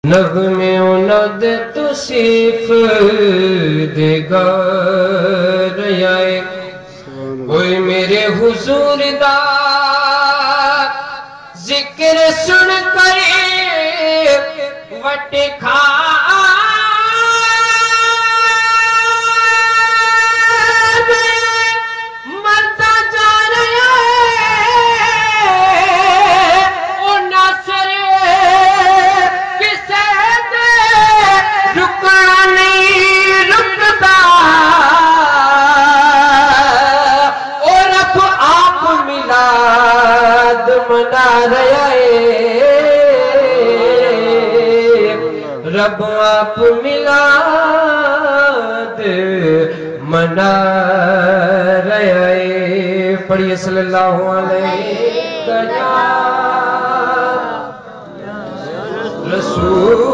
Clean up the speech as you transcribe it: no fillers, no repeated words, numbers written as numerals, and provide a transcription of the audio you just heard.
نغمے اُند توصیف دے گا رہے کوئی میرے حضور دا ذکر سن کر وٹ کھا مرتا جا رہا او ناصر کسے دے رکنا نہیں رکتا او رب آپ میلاد منا رہا ہے رب آپ میلاد منا رہا ہے پڑھیے صلی اللہ علیہ وسلم رسول